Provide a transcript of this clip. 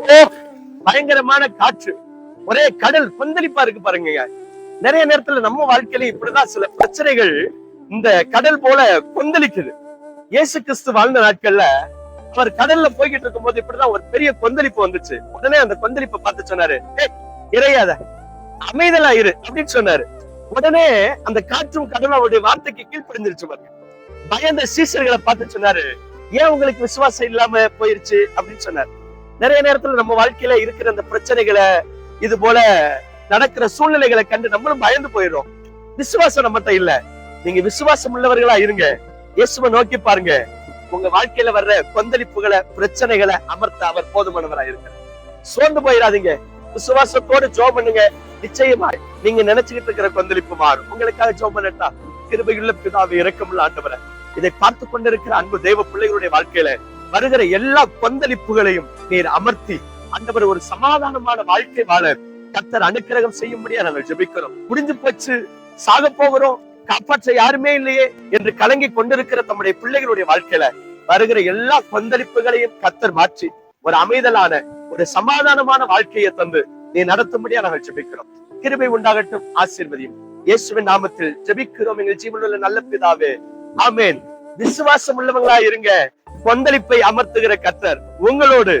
ஓ, பயங்கரமான காற்று, ஒரே கடல் கொந்தளிப்பா இருக்கு பாருங்க. நிறைய நேரத்துல நம்ம வாழ்க்கையில இப்படிதான் சில பிரச்சனைகள் இந்த கடல் போல கொந்தளிக்குது. இயேசு கிறிஸ்து வாழ்ந்த நாட்கள்ல அவர் கடல்ல போய்கிட்டு இருக்கும் போது இப்படிதான் ஒரு பெரிய கொந்தளிப்பு வந்துச்சு. உடனே அந்த கொந்தளிப்பை பார்த்து சொன்னாரு, இறையாத, அமைதலா இரு அப்படின்னு சொன்னாரு. உடனே அந்த காற்றும் கடலும் அவருடைய வார்த்தைக்கு கீழ்ப்படிஞ்சிருச்சு பாருங்க. பயந்த சீசர்களை பார்த்து சொன்னாரு, ஏன் உங்களுக்கு விசுவாசம் இல்லாம போயிருச்சு அப்படின்னு சொன்னாரு. நிறைய நேரத்துல நம்ம வாழ்க்கையில இருக்கிற அந்த பிரச்சனைகளை, இது போல நடக்கிற சூழ்நிலைகளை கண்டு நம்மளும் பயந்து போயிடுறோம். விசுவாசம் நம்மகிட்ட இல்ல. நீங்க விசுவாசம் உள்ளவர்களா இருங்க. இயேசுவை நோக்கி பாருங்க. உங்க வாழ்க்கையில வர்ற கொந்தளிப்புகளை, பிரச்சனைகளை அமர்த்த அவர் போதுமானவரா இருக்கிறார். சோர்ந்து போயிடாதீங்க. விசுவாசத்தோடு ஜெபம் பண்ணுங்க. நிச்சயமாய் நீங்க நினைச்சுக்கிட்டு இருக்கிற கொந்தளிப்பு மாறும். உங்களுக்காக ஜெபம் பண்ணட்டா? கிருபையுள்ள பிதாவே, இரக்கமுள்ள ஆண்டவரே, இதை பார்த்து கொண்டிருக்கிற அன்பு தெய்வ பிள்ளைகளுடைய வாழ்க்கையில வருகிற எல்லா கொந்தளிப்புகளையும் நீர் அமர்த்தி ஆண்டவர் ஒரு சமாதானமான வாழ்க்கை வாழ கர்த்தர் அனுக்கிரகம் செய்யும்படியா நாங்கள் ஜெபிக்கிறோம். முடிஞ்சு போச்சு, சாக போகிறோம், காப்பாற்ற யாருமே இல்லையே என்று கலங்கி கொண்டிருக்கிற தம்முடைய பிள்ளைகளுடைய வாழ்க்கையில வருகிற எல்லா கொந்தளிப்புகளையும் கர்த்தர் மாற்றி ஒரு அமைதலான, ஒரு சமாதானமான வாழ்க்கையை தந்து நீ நடத்தும்படியா நாங்கள் ஜெபிக்கிறோம். கிருபை உண்டாகட்டும், ஆசீர்வதியும். இயேசுவின் நாமத்தில் ஜெபிக்கிறோம் எங்கள் ஜீவனுள்ள நல்ல பிதாவே, ஆமென். விசுவாசம் உள்ளவங்களா இருங்க. கொந்தளிப்பை அமர்த்துகிற கர்த்தர் உங்களோடு